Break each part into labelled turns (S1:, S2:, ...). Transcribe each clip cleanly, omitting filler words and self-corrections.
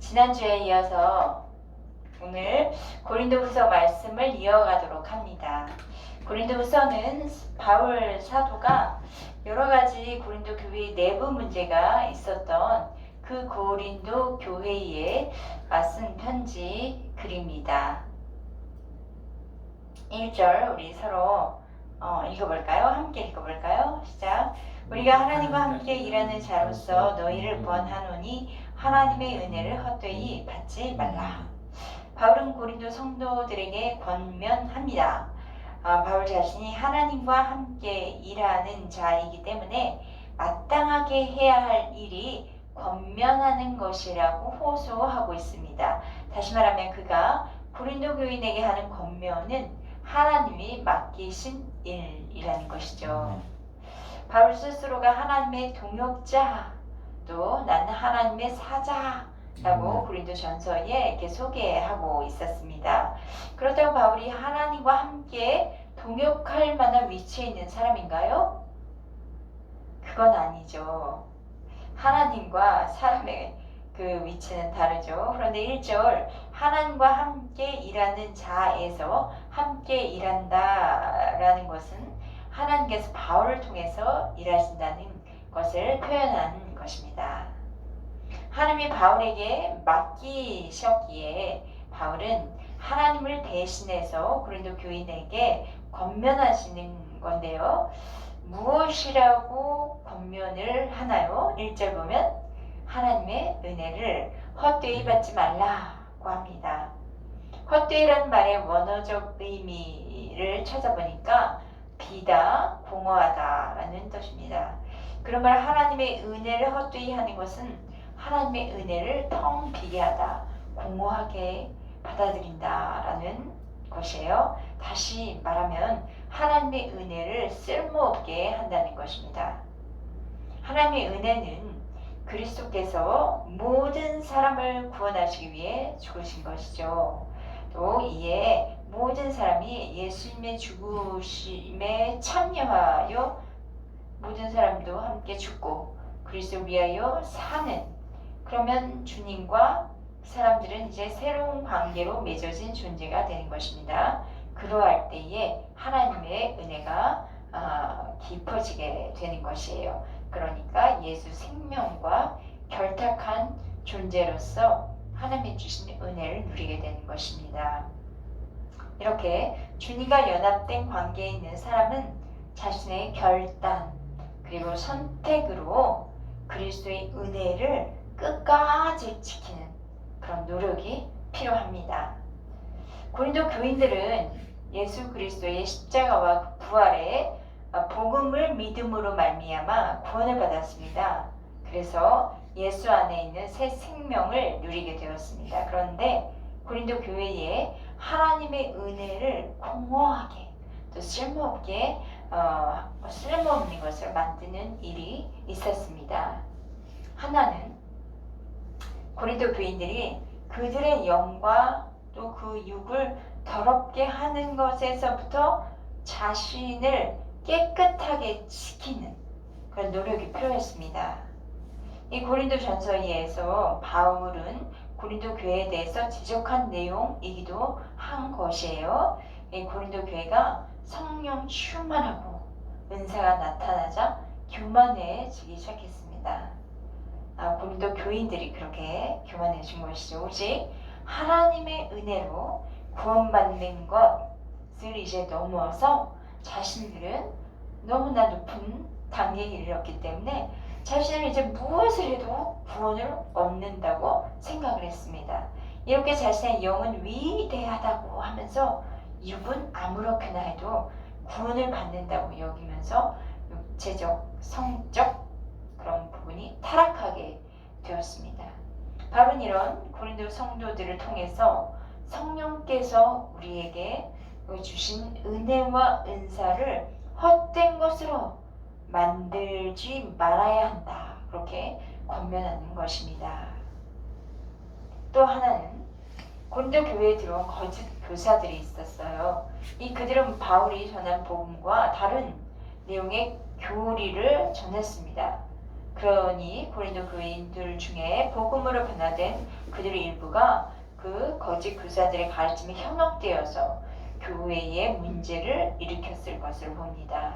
S1: 지난주에 이어서 오늘 고린도후서 말씀을 이어가도록 합니다. 고린도후서는 바울 사도가 여러 가지 고린도 교회 내부 문제가 있었던 그 고린도 교회에 쓴 편지 글입니다. 1절 우리 서로 읽어볼까요? 함께 읽어볼까요? 시작. 우리가 하나님과 함께 일하는 자로서 너희를 권하노니 하나님의 은혜를 헛되이 받지 말라. 바울은 고린도 성도들에게 권면합니다. 바울 자신이 하나님과 함께 일하는 자이기 때문에 마땅하게 해야 할 일이 권면하는 것이라고 호소하고 있습니다. 다시 말하면 그가 고린도 교인에게 하는 권면은 하나님이 맡기신 일이라는 것이죠. 바울 스스로가 하나님의 동역자, 또 나는 하나님의 사자라고 고린도 전서에 이렇게 소개하고 있었습니다. 그렇다고 바울이 하나님과 함께 동역할 만한 위치에 있는 사람인가요? 그건 아니죠. 하나님과 사람의 그 위치는 다르죠. 그런데 1절 하나님과 함께 일하는 자에서 함께 일한다라는 것은 하나님께서 바울을 통해서 일하신다는 것을 표현한 것입니다. 하나님이 바울에게 맡기셨기에 바울은 하나님을 대신해서 고린도 교인에게 권면하시는 건데요. 무엇이라고 권면을 하나요? 1절 보면 하나님의 은혜를 헛되이 받지 말라고 합니다. 헛되이라는 말의 원어적 의미를 찾아보니까 비다, 공허하다라는 뜻입니다. 그러므로 하나님의 은혜를 헛되이 하는 것은 하나님의 은혜를 텅 비게 하다, 공허하게 받아들인다라는 것이에요. 다시 말하면 하나님의 은혜를 쓸모없게 한다는 것입니다. 하나님의 은혜는 그리스도께서 모든 사람을 구원하시기 위해 죽으신 것이죠. 또 이에 모든 사람이 예수님의 죽으심에 참여하여 모든 사람도 함께 죽고 그리스도 위하여 사는, 그러면 주님과 사람들은 이제 새로운 관계로 맺어진 존재가 되는 것입니다. 그러할 때에 하나님의 은혜가 깊어지게 되는 것이에요. 그러니까 예수 생명과 결탁한 존재로서 하나님이 주신 은혜를 누리게 되는 것입니다. 이렇게 주님과 연합된 관계에 있는 사람은 자신의 결단 그리고 선택으로 그리스도의 은혜를 끝까지 지키는 그런 노력이 필요합니다. 고린도 교인들은 예수 그리스도의 십자가와 부활의 복음을 믿음으로 말미암아 구원을 받았습니다. 그래서 예수 안에 있는 새 생명을 누리게 되었습니다. 그런데 고린도 교회에 하나님의 은혜를 공허하게 또 쓸모없게 쓸모없는 것을 만드는 일이 있었습니다. 하나는 고린도 교인들이 그들의 영과 또 그 육을 더럽게 하는 것에서부터 자신을 깨끗하게 지키는 그런 노력이 필요했습니다. 이 고린도 전서에서 바울은 고린도 교회에 대해서 지적한 내용이기도 한 것이에요. 이 고린도 교회가 성령 충만하고 은사가 나타나자 교만해지기 시작했습니다. 고린도 교인들이 그렇게 교만해진 것이죠. 오직 하나님의 은혜로 구원받는 것을 이제 넘어서 자신들은 너무나 높은 단계에 이르렀기 때문에 자신은 이제 무엇을 해도 구원을 얻는다고 생각을 했습니다. 이렇게 자신의 영은 위대하다고 하면서 육은 아무렇게나 해도 구원을 받는다고 여기면서 육체적, 성적 그런 부분이 타락하게 되었습니다. 바로 이런 고린도 성도들을 통해서 성령께서 우리에게 주신 은혜와 은사를 헛된 것으로 만들지 말아야 한다. 그렇게 권면하는 것입니다. 또 하나는 고린도 교회에 들어온 거짓 교사들이 있었어요. 그들은 바울이 전한 복음과 다른 내용의 교리를 전했습니다. 그러니 고린도 교인들 중에 복음으로 변화된 그들의 일부가 그 거짓 교사들의 가르침에 현혹되어서 교회에 문제를 일으켰을 것으로 봅니다.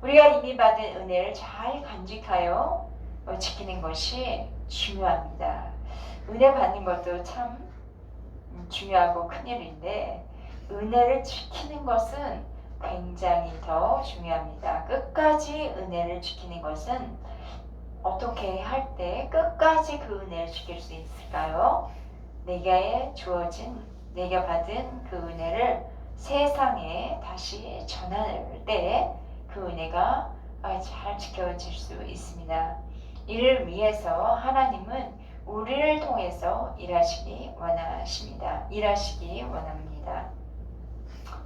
S1: 우리가 이미 받은 은혜를 잘 간직하여 지키는 것이 중요합니다. 은혜 받는 것도 참 중요하고 큰일인데 은혜를 지키는 것은 굉장히 더 중요합니다. 끝까지 은혜를 지키는 것은 어떻게 할 때 끝까지 그 은혜를 지킬 수 있을까요? 내게 주어진, 내가 받은 그 은혜를 세상에 다시 전할 때 그 은혜가 잘 지켜질 수 있습니다. 이를 위해서 하나님은 우리를 통해서 일하시기 원합니다. 일하시기 원합니다.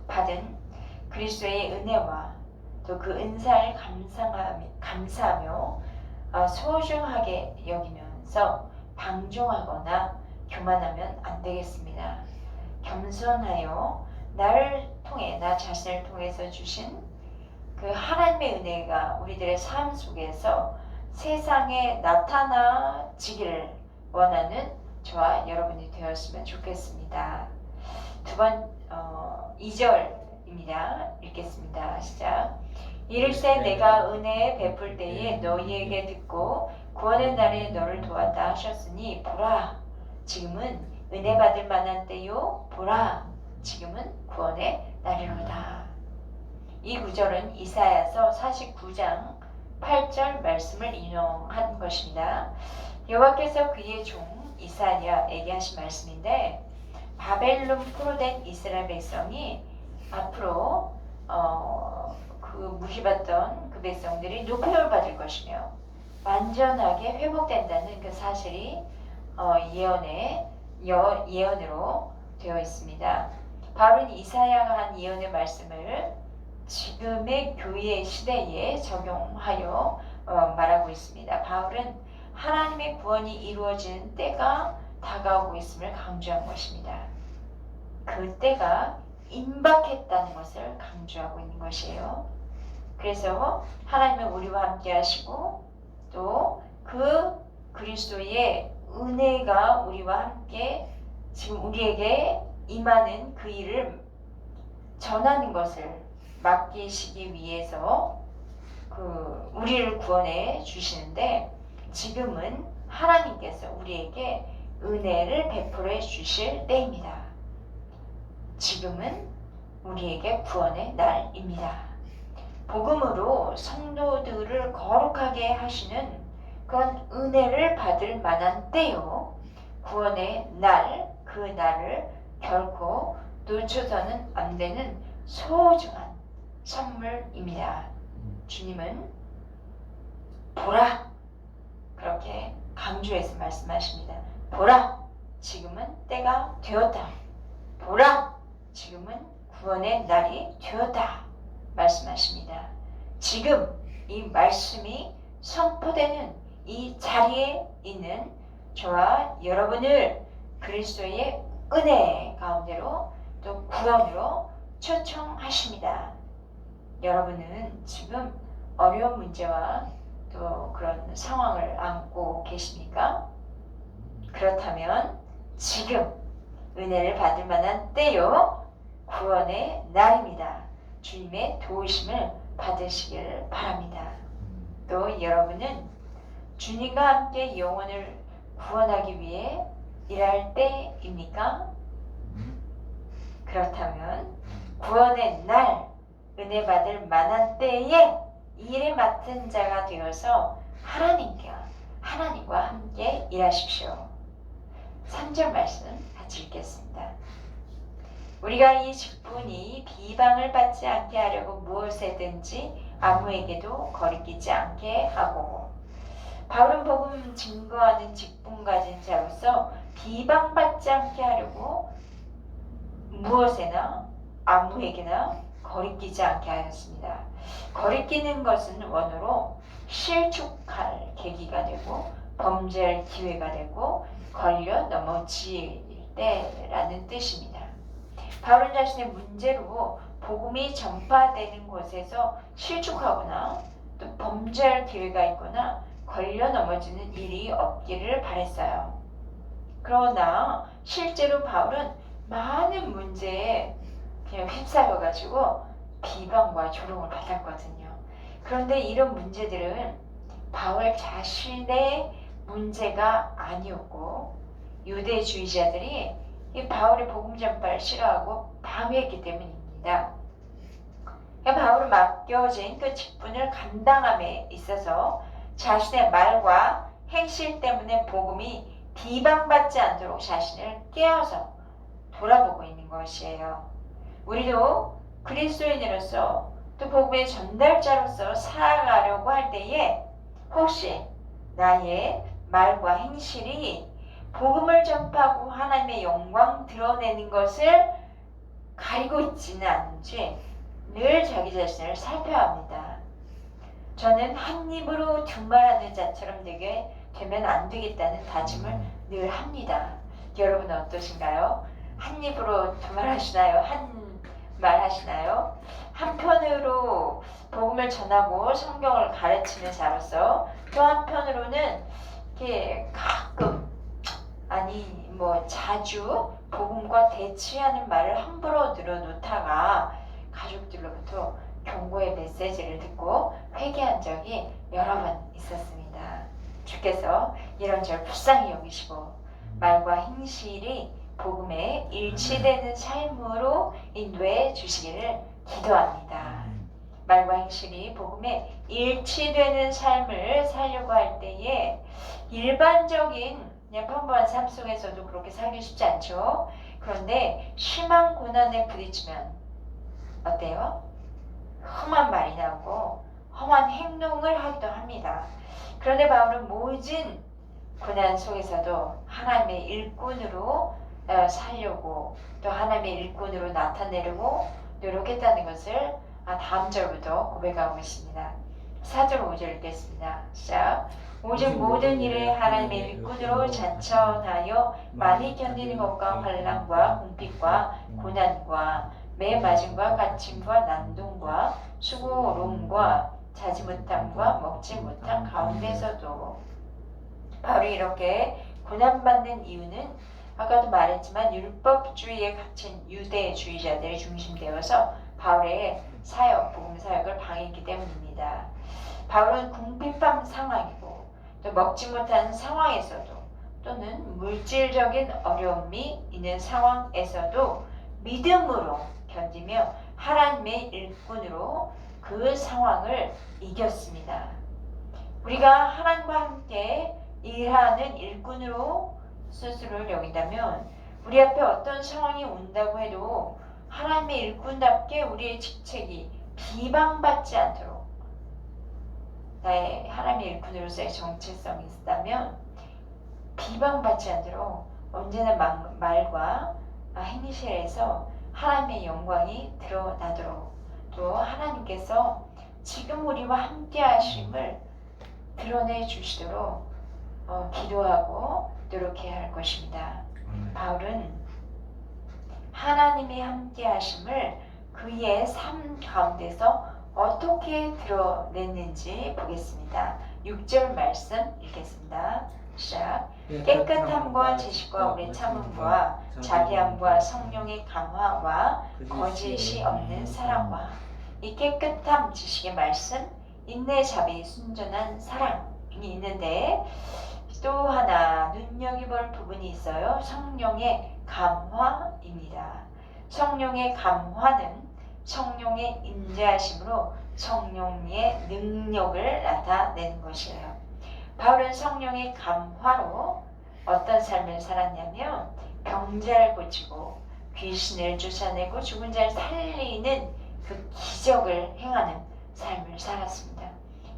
S1: 받은 그리스도의 은혜와 또 그 은사를 감사하며 소중하게 여기면서 방종하거나 교만하면 안 되겠습니다. 겸손하여 나를 통해, 나 자신을 통해서 주신 그 하나님의 은혜가 우리들의 삶 속에서 세상에 나타나지기를 원하는 저와 여러분이 되었으면 좋겠습니다. 2절입니다. 읽겠습니다. 시작. 이르시되 내가 은혜 베풀 때에 너희에게 듣고 구원의 날에 너를 도왔다 하셨으니 보라 지금은 은혜 받을 만한 때요 보라 지금은 구원의 날이로다. 이 구절은 이사야서 49장 8절 말씀을 인용한 것입니다. 여호와께서 그의 종 이사야에게 하신 말씀인데 바벨론 포로된 이스라엘 백성이 앞으로 그 무시받던 그 백성들이 높임을 받을 것이며 완전하게 회복된다는 그 사실이 예언으로 되어 있습니다. 바울은 이사야가 한 예언의 말씀을 지금의 교회 시대에 적용하여 말하고 있습니다. 바울은 하나님의 구원이 이루어지는 때가 다가오고 있음을 강조한 것입니다. 그 때가 임박했다는 것을 강조하고 있는 것이에요. 그래서 하나님은 우리와 함께 하시고 또 그 그리스도의 은혜가 우리와 함께 지금 우리에게 임하는 그 일을 전하는 것을 맡기시기 위해서 우리를 구원해 주시는데 지금은 하나님께서 우리에게 은혜를 베풀어 주실 때입니다. 지금은 우리에게 구원의 날입니다. 복음으로 성도들을 거룩하게 하시는 그런 은혜를 받을 만한 때요. 구원의 날, 그 날을 결코 놓쳐서는 안 되는 소중한 선물입니다. 주님은 보라 그렇게 강조해서 말씀하십니다. 보라 지금은 때가 되었다. 보라 지금은 구원의 날이 되었다 말씀하십니다. 지금 이 말씀이 선포되는 이 자리에 있는 저와 여러분을 그리스도의 은혜 가운데로 또 구원으로 초청하십니다. 여러분은 지금 어려운 문제와 또 그런 상황을 안고 계십니까? 그렇다면 지금 은혜를 받을 만한 때요 구원의 날입니다. 주님의 도우심을 받으시길 바랍니다. 또 여러분은 주님과 함께 영혼을 구원하기 위해 일할 때입니까? 그렇다면 구원의 날 은혜 받을 만한 때에 일에 맡은 자가 되어서 하나님과 함께 일하십시오. 3절 말씀 같이 읽겠습니다. 우리가 이 직분이 비방을 받지 않게 하려고 무엇에든지 아무에게도 거리끼지 않게 하고 바울은 복음 증거하는 직분 가진 자로서 비방받지 않게 하려고 무엇에나 아무에게나 거리끼지 않게 하였습니다. 거리끼는 것은 원어로 실축할 계기가 되고 범죄할 기회가 되고 걸려 넘어질 때라는 뜻입니다. 바울은 자신의 문제로 복음이 전파되는 곳에서 실축하거나 또 범죄할 기회가 있거나 걸려 넘어지는 일이 없기를 바랬어요. 그러나 실제로 바울은 많은 문제에 그냥 휩싸여가지고 비방과 조롱을 받았거든요. 그런데 이런 문제들은 바울 자신의 문제가 아니었고 유대주의자들이 이 바울의 복음 전파를 싫어하고 방해했기 때문입니다. 바울은 맡겨진 그 직분을 감당함에 있어서 자신의 말과 행실 때문에 복음이 비방받지 않도록 자신을 깨어서 돌아보고 있는 것이에요. 우리도 그리스도인으로서 또 복음의 전달자로서 살아가려고 할 때에 혹시 나의 말과 행실이 복음을 전파하고 하나님의 영광 드러내는 것을 가리고 있지는 않은지 늘 자기 자신을 살펴야 합니다. 저는 한 입으로 두 말하는 자처럼 되게 되면 안 되겠다는 다짐을 늘 합니다. 여러분 어떠신가요? 한 입으로 두 말 하시나요? 한 말 하시나요? 한편으로 복음을 전하고 성경을 가르치는 자로서 또 한편으로는 이렇게 가끔 아니 자주 복음과 대치하는 말을 함부로 늘어놓다가 가족들로부터 경고의 메시지를 듣고 회개한 적이 여러 번 있었습니다. 주께서 이런 절 불쌍히 여기시고 말과 행실이 복음에 일치되는 삶으로 인도해 주시기를 기도합니다. 말과 행실이 복음에 일치되는 삶을 살려고 할 때에 일반적인 그냥 평범한 삶 속에서도 그렇게 살기 쉽지 않죠. 그런데 심한 고난에 부딪히면 어때요? 험한 말이 나오고 험한 행동을 하기도 합니다. 그런데 바울은 모진 고난 속에서도 하나님의 일꾼으로 살려고 또 하나님의 일꾼으로 나타내려고 노력했다는 것을 다음 절부터 고백하고 있습니다. 4절 5절 읽겠습니다. 시작. 오직 모든 일에 하나님의 일꾼으로 자천하여 많이 견디는 것과 환난과 궁핍과 고난과 매 맞음과 갇힘과 난동과 수고로움과 자지 못함과 먹지 못함 가운데서도 바울이 이렇게 고난받는 이유는 아까도 말했지만 율법주의에 갇힌 유대주의자들이 중심되어서 바울의 사역, 복음 사역을 방해했기 때문입니다. 바울은 궁핍한 상황이고 또 먹지 못하는 상황에서도 또는 물질적인 어려움이 있는 상황에서도 믿음으로 견디며 하나님의 일꾼으로 그 상황을 이겼습니다. 우리가 하나님과 함께 일하는 일꾼으로 스스로를 여긴다면 우리 앞에 어떤 상황이 온다고 해도 하나님의 일꾼답게 우리의 직책이 비방받지 않도록 나의 하나님의 일꾼으로서의 정체성이 있다면 비방받지 않도록 언제나 말과 행실에서 하나님의 영광이 드러나도록 또 하나님께서 지금 우리와 함께 하심을 드러내 주시도록 기도하고 노력해야 할 것입니다. 바울은 하나님의 함께 하심을 그의 삶 가운데서 어떻게 드러냈는지 보겠습니다. 6절 말씀 읽겠습니다. 시작. 깨끗함과 지식과 오래 참음과 자비함과 성령의 강화와 거짓이 없는 사랑과 이 깨끗함, 지식의 말씀, 인내, 자비, 순전한 사랑이 있는데 또 하나 눈여겨볼 부분이 있어요. 성령의 감화입니다. 성령의 감화는 성령의 임재하심으로 성령의 능력을 나타내는 것이에요. 바울은 성령의 감화로 어떤 삶을 살았냐면 병자를 고치고 귀신을 쫓아내고 죽은 자를 살리는 그 기적을 행하는 삶을 살았습니다.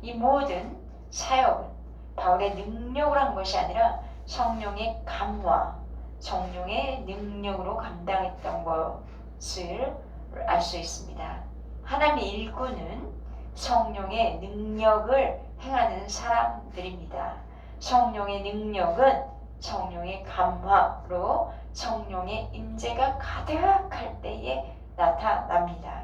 S1: 이 모든 사역은 바울의 능력으로 한 것이 아니라 성령의 감화, 성령의 능력으로 감당했던 것을 알 수 있습니다. 하나님의 일꾼은 성령의 능력을 행하는 사람들입니다. 성령의 능력은 성령의 감화로 성령의 임재가 가득할 때에 나타납니다.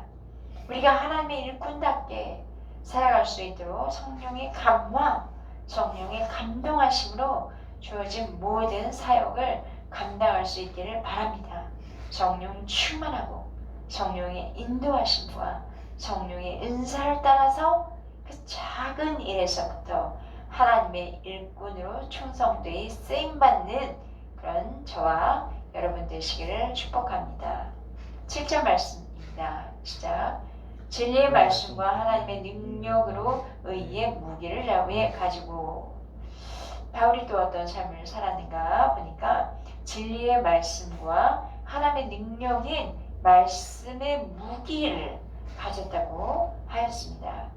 S1: 우리가 하나님의 일꾼답게 살아갈 수 있도록 성령의 감화, 성령의 감동하심으로 주어진 모든 사역을 감당할 수 있기를 바랍니다. 성령 충만하고 성령의 인도하심과 성령의 은사를 따라서 그 작은 일에서부터 하나님의 일꾼으로 충성되이 쓰임받는 그런 저와 여러분 되시기를 축복합니다. 7절 말씀입니다. 시작. 진리의 말씀과 하나님의 능력으로 의의 무기를 야외에 가지고. 바울이 또 어떤 삶을 살았는가 보니까 진리의 말씀과 하나님의 능력인 말씀의 무기를 가졌다고 하였습니다.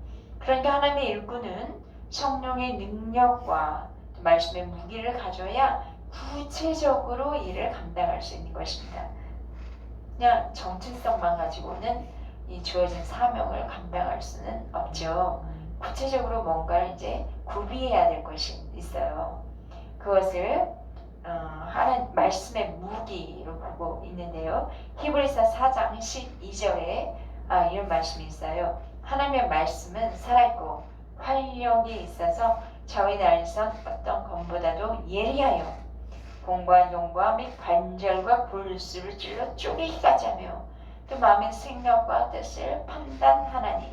S1: 그러니까 하나님의 일꾼은 성령의 능력과 말씀의 무기를 가져야 구체적으로 일을 감당할 수 있는 것입니다. 그냥 정체성만 가지고는 이 주어진 사명을 감당할 수는 없죠. 구체적으로 뭔가를 이제 구비해야 될 것이 있어요. 그것을 하는 말씀의 무기로 보고 있는데요. 히브리서 4장 12절에 이런 말씀이 있어요. 하나님의 말씀은 살아있고 활력이 있어서 저희 날선 어떤 검보다도 예리하여 공과 용과 및 관절과 골수를 찔러 쪼개기까지 하며 또 마음의 생각과 뜻을 판단하나니.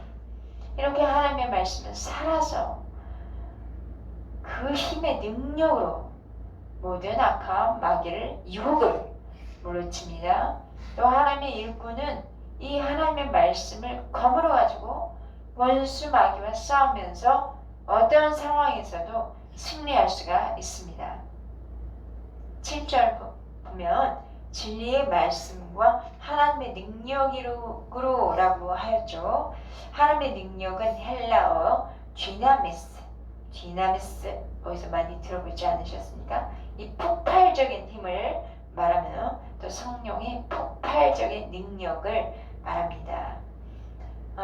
S1: 이렇게 하나님의 말씀은 살아서 그 힘의 능력으로 모든 악한 마귀를 유혹을 물리칩니다. 또 하나님의 일꾼은 이 하나님의 말씀을 검으로 가지고 원수 마귀와 싸우면서 어떤 상황에서도 승리할 수가 있습니다. 7절 보면 진리의 말씀과 하나님의 능력으로라고 하였죠. 하나님의 능력은 헬라어 디나미스 어디서 많이 들어보지 않으셨습니까? 이 폭발적인 힘을 말하면 또 성령의 폭발적인 능력을 말합니다.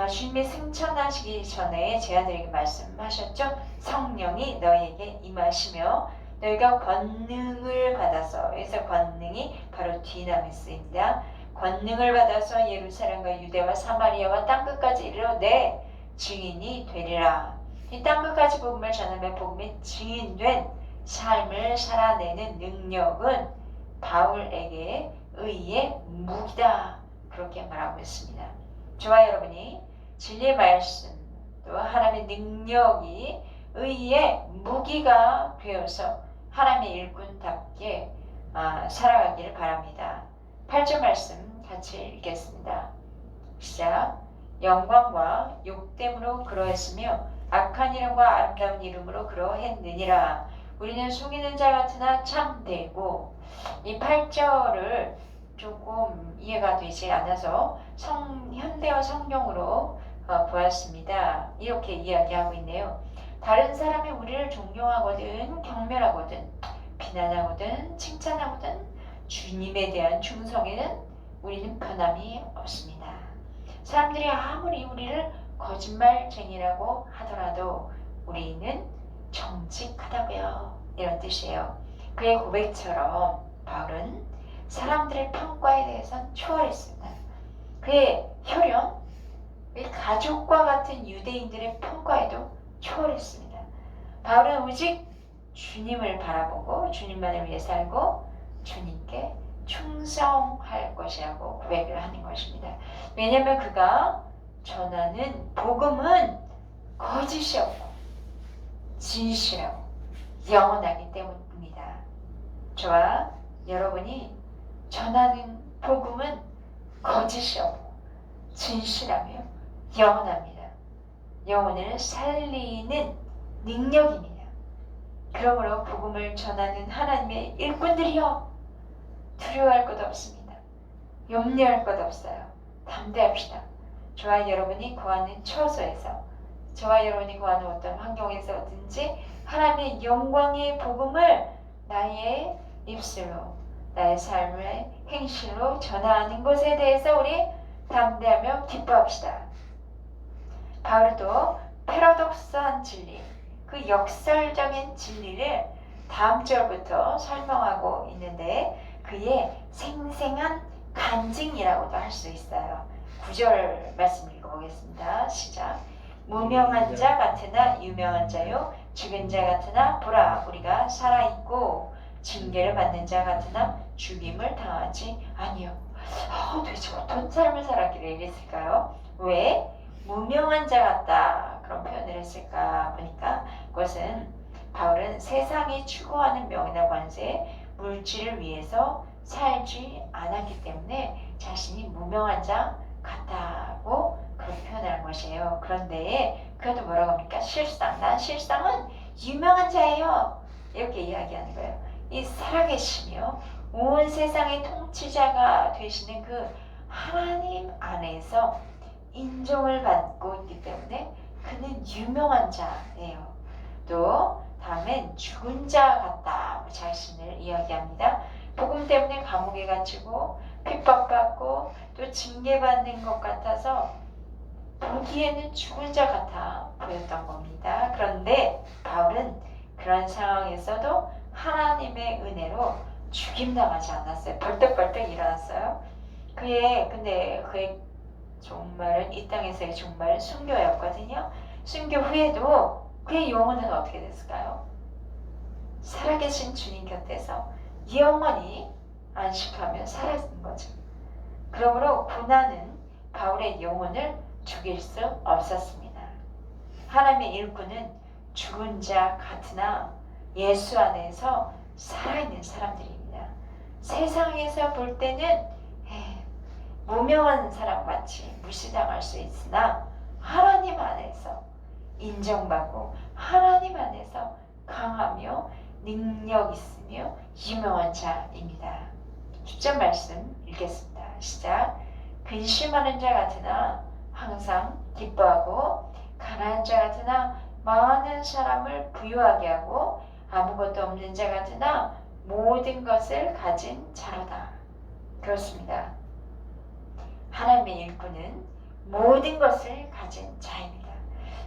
S1: 주님이 승천하시기 전에 제자들에게 말씀하셨죠. 성령이 너희에게 임하시며 너희가 권능을 받아서, 여기서 권능이 바로 디나미스입니다. 권능을 받아서 예루살렘과 유대와 사마리아와 땅끝까지 이르러 내 증인이 되리라. 이 땅끝까지 복음을 전하며 복음의 증인된 삶을 살아내는 능력은 바울에게 의의 무기다. 그렇게 말하고 있습니다. 저와 여러분이 진리의 말씀 또 하나님의 능력이 의의 무기가 되어서 하나님의 일꾼답게 살아가기를 바랍니다. 8절 말씀 같이 읽겠습니다. 시작. 영광과 욕됨으로 그러했으며 악한 이름과 아름다운 이름으로 그러했느니라. 우리는 속이는 자 같으나 참되고. 이 8절을 조금 이해가 되지 않아서 현대어 성경으로 보았습니다. 이렇게 이야기하고 있네요. 다른 사람이 우리를 존경하거든 경멸하거든 비난하거든 칭찬하거든 주님에 대한 충성에는 우리는 변함이 없습니다. 사람들이 아무리 우리를 거짓말쟁이라고 하더라도 우리는 정직하다고요. 이런 뜻이에요. 그의 고백처럼 바울은 사람들의 평가에 대해서는 초월했습니다. 그의 혈연, 그의 가족과 같은 유대인들의 평가에도 초월했습니다. 바울은 오직 주님을 바라보고 주님만을 위해 살고 주님께 충성할 것이라고 고백을 하는 것입니다. 왜냐하면 그가 전하는 복음은 거짓이 없고 진실하고 영원하기 때문입니다. 저와 여러분이 전하는 복음은 거짓이 없고 진실하며 영원합니다. 영혼을 살리는 능력입니다. 그러므로 복음을 전하는 하나님의 일꾼들이여 두려워할 것 없습니다. 염려할 것 없어요. 담대합시다. 저와 여러분이 거하는 처소에서 저와 여러분이 거하는 어떤 환경에서든지 하나님의 영광의 복음을 나의 입술로 나의 삶의 행실로 전하는 것에 대해서 우리 담대하며 기뻐합시다. 바울도 패러독스한 진리, 그 역설적인 진리를 다음 절부터 설명하고 있는데 그의 생생한 간증이라고도 할 수 있어요. 9절 말씀 읽어보겠습니다. 시작. 무명한 자 같으나 유명한 자요 죽은 자 같으나 보라 우리가 살아있고 징계를 받는 자 같으나 죽임을 당하지 아니요. 도대체 어떤 삶을 살았길래 이랬을까요? 왜 무명한 자 같다 그런 표현을 했을까 보니까 그것은 바울은 세상이 추구하는 명예나 권세, 물질을 위해서 살지 않았기 때문에 자신이 무명한 자 같다고 그렇게 표현하는 것이에요. 그런데 그래도 뭐라고 합니까? 난 실상은 유명한 자예요. 이렇게 이야기하는 거예요. 이 살아계시며 온 세상의 통치자가 되시는 그 하나님 안에서 인정을 받고 있기 때문에 그는 유명한 자예요. 또 다음엔 죽은 자 같다 자신을 이야기합니다. 복음 때문에 감옥에 갇히고 핍박받고 또 징계받는 것 같아서 보기에는 죽은 자 같아 보였던 겁니다. 그런데 바울은 그런 상황에서도 하나님의 은혜로 죽임당하지 않았어요. 벌떡벌떡 일어났어요. 근데 그의 종말은 이 땅에서의 종말은 순교였거든요. 순교 후에도 그의 영혼은 어떻게 됐을까요? 살아계신 주님 곁에서 영원히 안식하며 살았는 거죠. 그러므로 고난은 바울의 영혼을 죽일 수 없었습니다. 하나님의 일꾼은 죽은 자 같으나 예수 안에서 살아있는 사람들입니다. 세상에서 볼 때는 무명한 사람같이 무시당할 수 있으나 하나님 안에서 인정받고 하나님 안에서 강하며 능력 있으며 유명한 자입니다. 10절 말씀 읽겠습니다. 시작. 근심하는 자 같으나 항상 기뻐하고 가난한 자 같으나 많은 사람을 부유하게 하고 아무것도 없는 자 같으나 모든 것을 가진 자로다. 그렇습니다. 하나님의 일꾼은 모든 것을 가진 자입니다.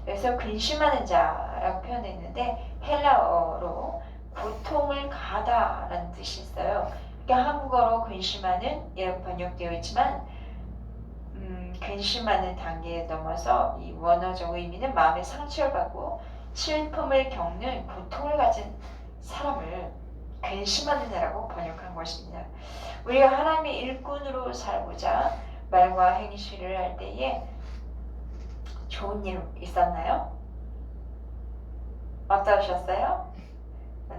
S1: 그래서 근심하는 자라고 표현했는데 헬라어로 고통을 가다라는 뜻이 있어요. 그러니까 한국어로 근심하는 이렇게 번역되어 있지만 근심하는 단계에 넘어서 이 원어적 의미는 마음의 상처를 받고 슬픔을 겪는 고통을 가진 사람을 근심하는 자라고 번역한 것입니다. 우리가 하나님의 일꾼으로 살고자 말과 행실을 할 때에 좋은 일 있었나요? 어떠셨어요?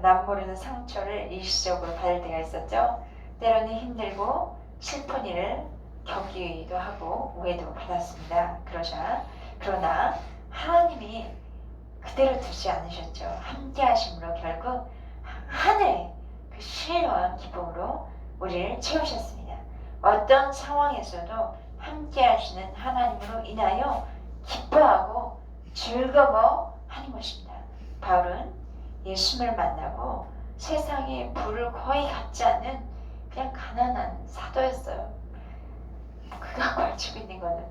S1: 남 모르는 상처를 일시적으로 받을 때가 있었죠. 때로는 힘들고 슬픈 일을 겪기도 하고 오해도 받았습니다. 그러나 하나님이 그대로 두지 않으셨죠. 함께 하심으로 결국 하늘의 그 신령한 기쁨으로 우리를 채우셨습니다. 어떤 상황에서도 함께 하시는 하나님으로 인하여 기뻐하고 즐거워하는 것입니다. 바울은 예수님을 만나고 세상에 부를 거의 갖지 않는 그냥 가난한 사도였어요. 그가 가지고 있는 거는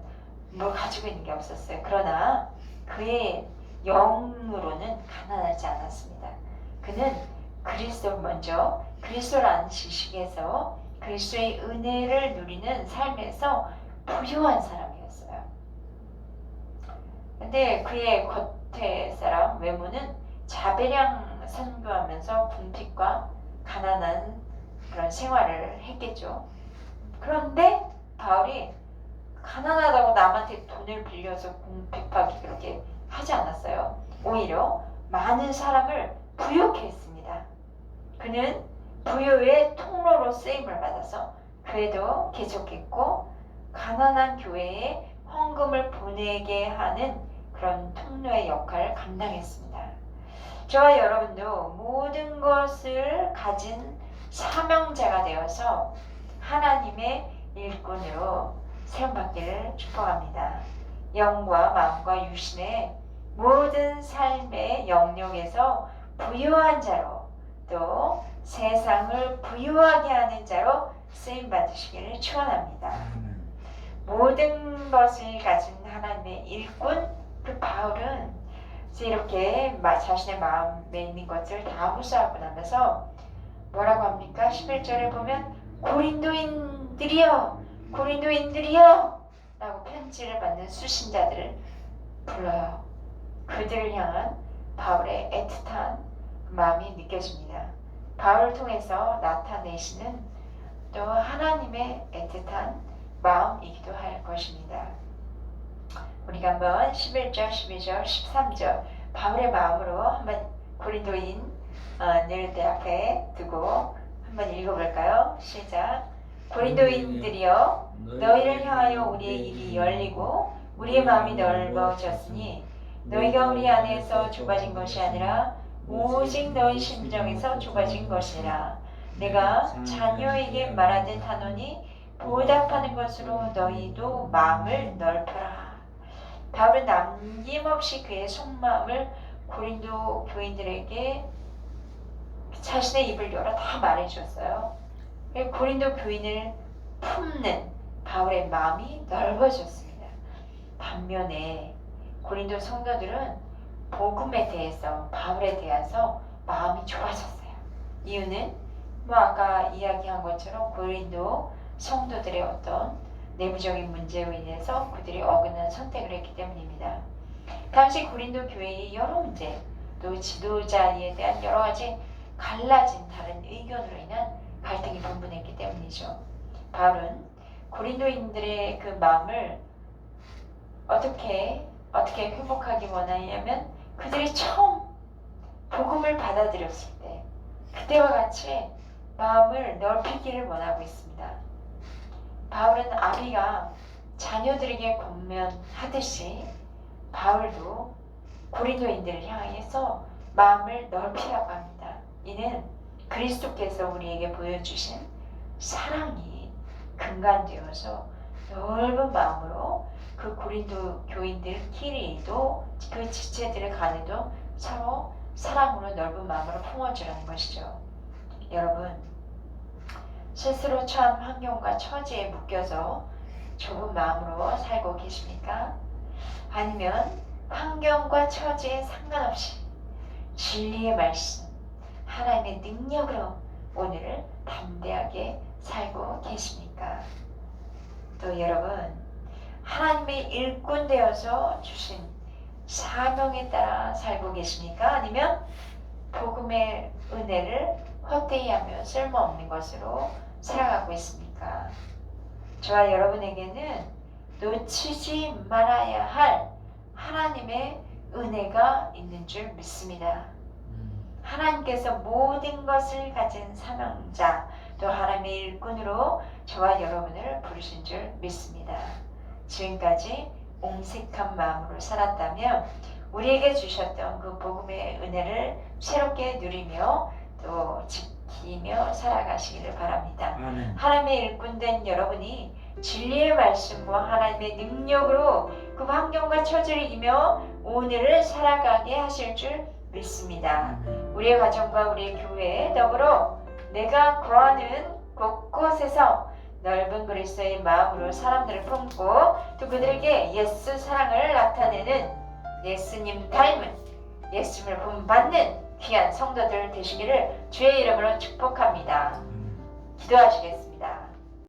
S1: 가지고 있는 게 없었어요. 그러나 그의 영으로는 가난하지 않았습니다. 그는 그리스도라는 지식에서 그리스도의 은혜를 누리는 삶에서 부유한 사람이었어요. 근데 그의 겉의 사람 외모는 자배량 선교하면서 궁핍과 가난한 그런 생활을 했겠죠. 그런데 바울이 가난하다고 남한테 돈을 빌려서 궁핍하게 그렇게 하지 않았어요. 오히려 많은 사람을 부유케 했습니다. 그는 부유의 통로로 쓰임을 받아서 교회도 개척했고 가난한 교회에 헌금을 보내게 하는 그런 통로의 역할을 감당했습니다. 저와 여러분도 모든 것을 가진 사명자가 되어서 하나님의 일꾼으로 사용받기를 축복합니다. 영과 마음과 유신의 모든 삶의 영역에서 부유한 자로 또 세상을 부유하게 하는 자로 쓰임받으시기를 축원합니다. 모든 것을 가진 하나님의 일꾼 그 바울은 이렇게 자신의 마음에 있는 것을 다 후수하고 나면서 뭐라고 합니까? 11절에 보면 고린도인들이여 라고 편지를 받는 수신자들을 불러요. 그들을 향한 바울의 애틋한 마음이 느껴집니다. 바울을 통해서 나타내시는 또 하나님의 애틋한 마음이기도 할 것입니다. 우리가 한번 11절, 12절, 13절 바울의 마음으로 한번 고린도인을 내 앞에 두고 한번 읽어볼까요? 시작. 고린도인들이여 너희를 향하여 우리의 입이 열리고 우리의 마음이 넓어졌으니 너희가 우리 안에서 좁아진 것이 아니라 오직 너희 심정에서 좁아진 것이라. 내가 자녀에게 말하듯 하노니 보답하는 것으로 너희도 마음을 넓혀라. 바울은 남김없이 그의 속마음을 고린도 교인들에게 자신의 입을 열어 다 말해주었어요. 고린도 교인을 품는 바울의 마음이 넓어졌습니다. 반면에 고린도 성도들은 복음에 대해서 바울에 대해서 마음이 좁아졌어요. 이유는 아까 이야기한 것처럼 고린도 성도들의 어떤 내부적인 문제로 인해서 그들이 어긋난 선택을 했기 때문입니다. 당시 고린도 교회의 여러 문제, 또 지도자에 대한 여러 가지 갈라진 다른 의견으로 인한 갈등이 분분했기 때문이죠. 바울은 고린도인들의 그 마음을 어떻게 회복하기 원하냐면 그들이 처음 복음을 받아들였을 때 그때와 같이 마음을 넓히기를 원하고 있습니다. 바울은 아비가 자녀들에게 권면하듯이 바울도 고린도인들을 향해서 마음을 넓히라고 합니다. 이는 그리스도께서 우리에게 보여주신 사랑이 근간되어서 넓은 마음으로 그 고린도 교인들끼리도 그 지체들을 간에도 서로 사랑으로 넓은 마음으로 품어주라는 것이죠. 여러분, 스스로 처한 환경과 처지에 묶여서 좁은 마음으로 살고 계십니까? 아니면 환경과 처지에 상관없이 진리의 말씀, 하나님의 능력으로 오늘을 담대하게 살고 계십니까? 또 여러분, 하나님의 일꾼 되어서 주신 사명에 따라 살고 계십니까? 아니면 복음의 은혜를 헛되이 하며 쓸모없는 것으로 살아가고 있습니까? 저와 여러분에게는 놓치지 말아야 할 하나님의 은혜가 있는 줄 믿습니다. 하나님께서 모든 것을 가진 사명자, 또 하나님의 일꾼으로 저와 여러분을 부르신 줄 믿습니다. 지금까지 옹색한 마음으로 살았다면 우리에게 주셨던 그 복음의 은혜를 새롭게 누리며 또 지키며 살아가시기를 바랍니다.
S2: 아멘.
S1: 하나님의 일꾼된 여러분이 진리의 말씀과 하나님의 능력으로 그 환경과 처지를 이기며 오늘을 살아가게 하실 줄 믿습니다. 우리의 가정과 우리의 교회에 더불어 내가 거하는 곳곳에서 넓은 그리스도의 마음으로 사람들을 품고 또 그들에게 예수 사랑을 나타내는 예수님 닮은 예수님을 본받는 귀한 성도들 되시기를 주의 이름으로 축복합니다. 기도하시겠습니다.